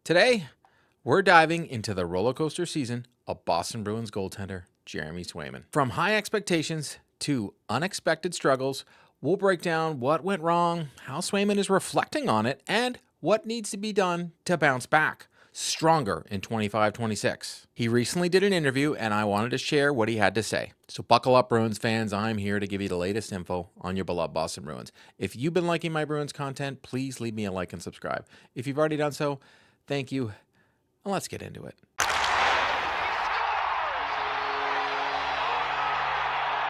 Today, we're diving into the roller coaster season of Boston Bruins goaltender Jeremy Swayman. From high expectations to unexpected struggles, we'll break down what went wrong, how Swayman is reflecting on it, and what needs to be done to bounce back stronger in 25-26. He recently did an interview and I wanted to share what he had to say. So buckle up, Bruins fans. I'm here to give you the latest info on your beloved Boston Bruins. If you've been liking my Bruins content, please leave me a like and subscribe. If you've already done so, thank you. Let's get into it.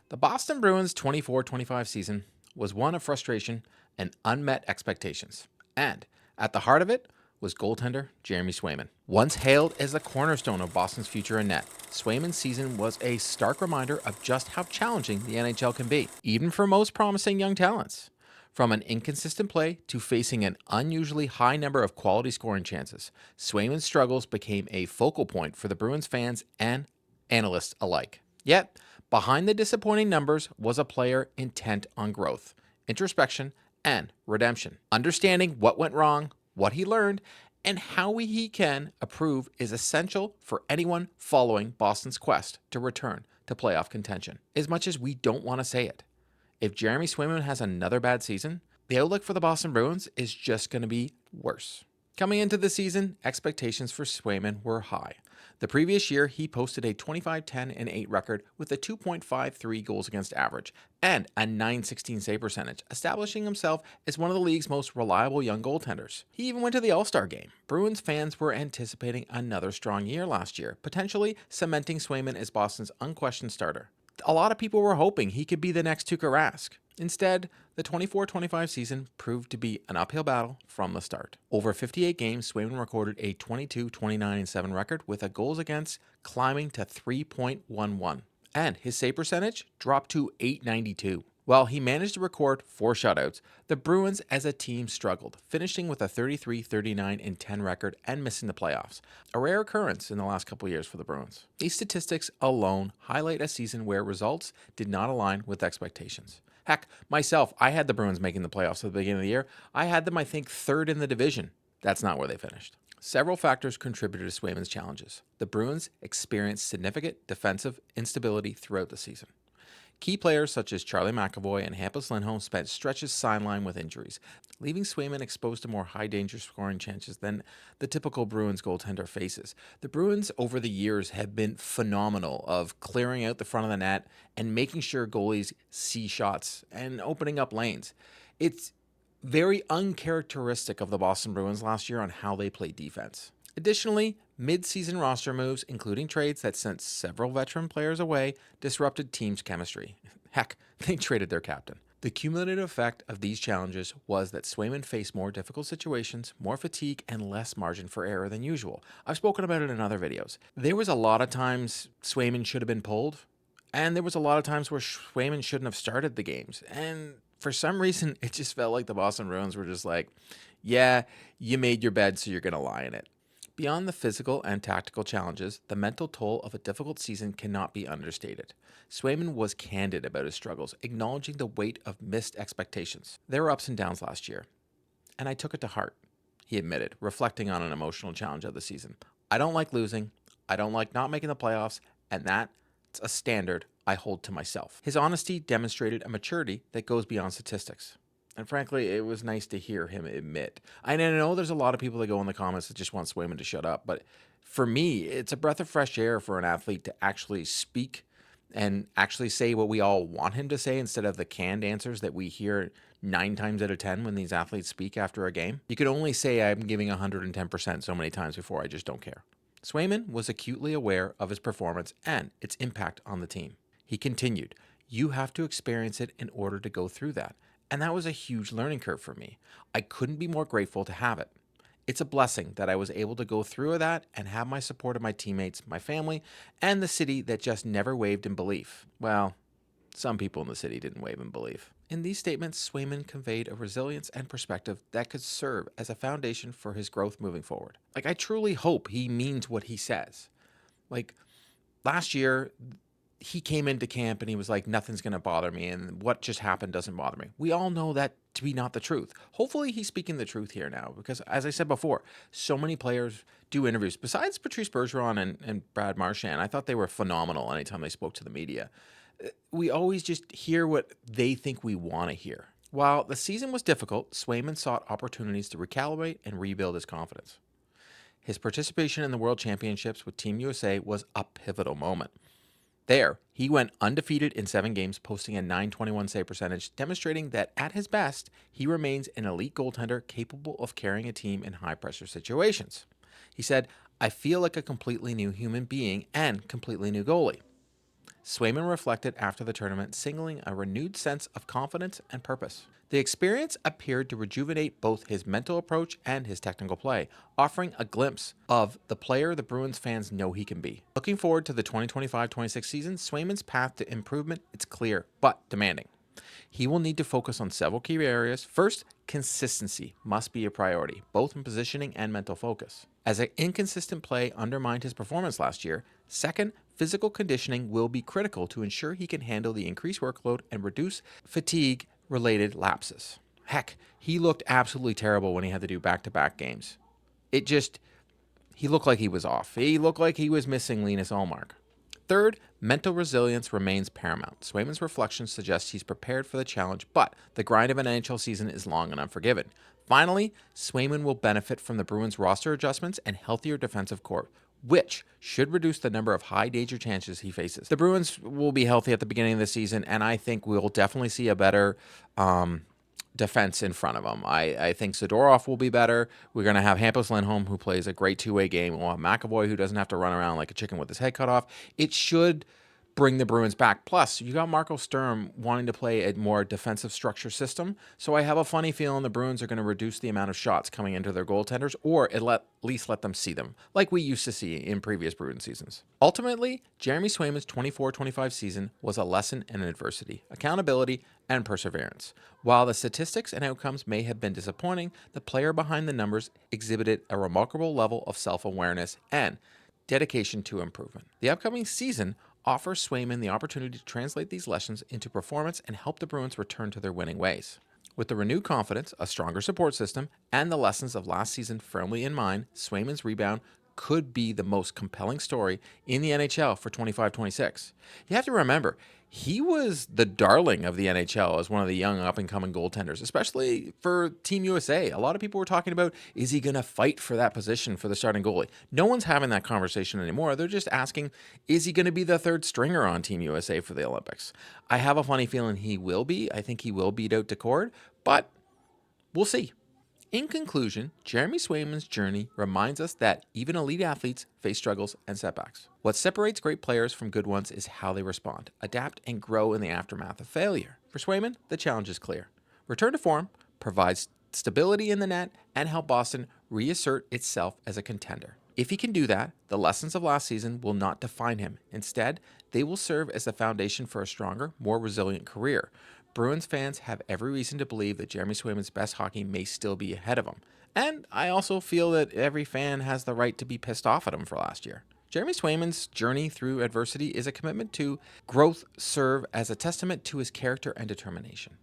The Boston Bruins 24-25 season was one of frustration and unmet expectations. And at the heart of it was goaltender Jeremy Swayman. Once hailed as the cornerstone of Boston's future in net, Swayman's season was a stark reminder of just how challenging the NHL can be, even for most promising young talents. From an inconsistent play to facing an unusually high number of quality scoring chances, Swayman's struggles became a focal point for the Bruins fans and analysts alike. Yet, behind the disappointing numbers was a player intent on growth, introspection, and redemption. Understanding what went wrong, what he learned, and how he can improve is essential for anyone following Boston's quest to return to playoff contention. As much as we don't want to say it, if Jeremy Swayman has another bad season, the outlook for the Boston Bruins is just going to be worse. Coming into the season, expectations for Swayman were high. The previous year, he posted a 25-10-8 record with a 2.53 goals against average and a .916 save percentage, establishing himself as one of the league's most reliable young goaltenders. He even went to the All-Star game. Bruins fans were anticipating another strong year last year, potentially cementing Swayman as Boston's unquestioned starter. A lot of people were hoping he could be the next Tuukka Rask. Instead, the 24-25 season proved to be an uphill battle from the start. Over 58 games, Swayman recorded a 22-29-7 record with a goals against climbing to 3.11, and his save percentage dropped to .892. While he managed to record 4 shutouts, the Bruins as a team struggled, finishing with a 33-39-10 record and missing the playoffs, a rare occurrence in the last couple years for the Bruins. These statistics alone highlight a season where results did not align with expectations. Heck, myself, I had the Bruins making the playoffs at the beginning of the year. I had them, I think, third in the division. That's not where they finished. Several factors contributed to Swayman's challenges. The Bruins experienced significant defensive instability throughout the season. Key players such as Charlie McAvoy and Hampus Lindholm spent stretches sidelined with injuries, leaving Swayman exposed to more high-danger scoring chances than the typical Bruins goaltender faces. The Bruins over the years have been phenomenal of clearing out the front of the net and making sure goalies see shots and opening up lanes. It's very uncharacteristic of the Boston Bruins last year on how they play defense. Additionally, mid-season roster moves, including trades that sent several veteran players away, disrupted team's chemistry. Heck, they traded their captain. The cumulative effect of these challenges was that Swayman faced more difficult situations, more fatigue, and less margin for error than usual. I've spoken about it in other videos. There was a lot of times Swayman should have been pulled, and there was a lot of times where Swayman shouldn't have started the games. And for some reason, it just felt like the Boston Bruins were just like, yeah, you made your bed, so you're going to lie in it. Beyond the physical and tactical challenges, the mental toll of a difficult season cannot be understated. Swayman was candid about his struggles, acknowledging the weight of missed expectations. There were ups and downs last year, and I took it to heart, he admitted, reflecting on an emotional challenge of the season. I don't like losing, I don't like not making the playoffs, and that's a standard I hold to myself. His honesty demonstrated a maturity that goes beyond statistics. And frankly, it was nice to hear him admit. I know there's a lot of people that go in the comments that just want Swayman to shut up, but for me, it's a breath of fresh air for an athlete to actually speak and actually say what we all want him to say instead of the canned answers that we hear 9 times out of 10 when these athletes speak after a game. You could only say I'm giving 110% so many times before I just don't care. Swayman was acutely aware of his performance and its impact on the team. He continued, "You have to experience it in order to go through that. And that was a huge learning curve for me. I couldn't be more grateful to have it. It's a blessing that I was able to go through that and have my support of my teammates, my family, and the city that just never wavered in belief." Well, some people in the city didn't wave in belief. In these statements, Swayman conveyed a resilience and perspective that could serve as a foundation for his growth moving forward. I truly hope he means what he says. Last year, he came into camp and he was like, nothing's going to bother me, and what just happened doesn't bother me. We all know that to be not the truth. Hopefully he's speaking the truth here now, because as I said before, so many players do interviews. Besides Patrice Bergeron and Brad Marchand, I thought they were phenomenal anytime they spoke to the media. We always just hear what they think we want to hear. While the season was difficult, Swayman sought opportunities to recalibrate and rebuild his confidence. His participation in the World Championships with Team USA was a pivotal moment. There, he went undefeated in 7 games, posting a .921 save percentage, demonstrating that at his best, he remains an elite goaltender capable of carrying a team in high-pressure situations. He said, "I feel like a completely new human being and completely new goalie." Swayman reflected after the tournament, signaling a renewed sense of confidence and purpose. The experience appeared to rejuvenate both his mental approach and his technical play, offering a glimpse of the player the Bruins fans know he can be. Looking forward to the 2025-26 season, Swayman's path to improvement is clear but demanding. He will need to focus on several key areas. First, consistency must be a priority, both in positioning and mental focus, as an inconsistent play undermined his performance last year. Second, physical conditioning will be critical to ensure he can handle the increased workload and reduce fatigue-related lapses. Heck, he looked absolutely terrible when he had to do back-to-back games. He looked like he was off. He looked like he was missing Linus Ullmark. Third, mental resilience remains paramount. Swayman's reflections suggest he's prepared for the challenge, but the grind of an NHL season is long and unforgiving. Finally, Swayman will benefit from the Bruins' roster adjustments and healthier defensive core, which should reduce the number of high-danger chances he faces. The Bruins will be healthy at the beginning of the season, and I think we'll definitely see a better defense in front of them. I think Zadorov will be better. We're going to have Hampus Lindholm, who plays a great two-way game. We'll have McAvoy, who doesn't have to run around like a chicken with his head cut off. It should bring the Bruins back. Plus, you got Marco Sturm wanting to play a more defensive structure system. So I have a funny feeling the Bruins are going to reduce the amount of shots coming into their goaltenders, or at least let them see them, like we used to see in previous Bruins seasons. Ultimately, Jeremy Swayman's 24-25 season was a lesson in adversity, accountability, and perseverance. While the statistics and outcomes may have been disappointing, the player behind the numbers exhibited a remarkable level of self-awareness and dedication to improvement. The upcoming season offers Swayman the opportunity to translate these lessons into performance and help the Bruins return to their winning ways. With the renewed confidence, a stronger support system, and the lessons of last season firmly in mind, Swayman's rebound could be the most compelling story in the NHL for 25-26. You have to remember, he was the darling of the NHL as one of the young up-and-coming goaltenders, especially for Team USA. A lot of people were talking about, is he going to fight for that position for the starting goalie? No one's having that conversation anymore. They're just asking, is he going to be the third stringer on Team USA for the Olympics? I have a funny feeling he will be. I think he will beat out Decord, but we'll see. In conclusion, Jeremy Swayman's journey reminds us that even elite athletes face struggles and setbacks. What separates great players from good ones is how they respond, adapt, and grow in the aftermath of failure. For Swayman, the challenge is clear. Return to form, provide stability in the net, and help Boston reassert itself as a contender. If he can do that, the lessons of last season will not define him. Instead, they will serve as the foundation for a stronger, more resilient career. Bruins fans have every reason to believe that Jeremy Swayman's best hockey may still be ahead of him. And I also feel that every fan has the right to be pissed off at him for last year. Jeremy Swayman's journey through adversity is a commitment to growth, serve as a testament to his character and determination.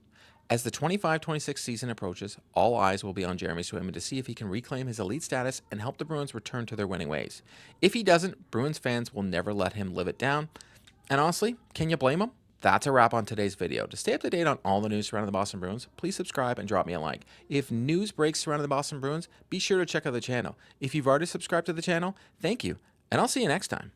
As the 25-26 season approaches, all eyes will be on Jeremy Swayman to see if he can reclaim his elite status and help the Bruins return to their winning ways. If he doesn't, Bruins fans will never let him live it down. And honestly, can you blame him? That's a wrap on today's video. To stay up to date on all the news surrounding the Boston Bruins, please subscribe and drop me a like. If news breaks surrounding the Boston Bruins, be sure to check out the channel. If you've already subscribed to the channel, thank you, and I'll see you next time.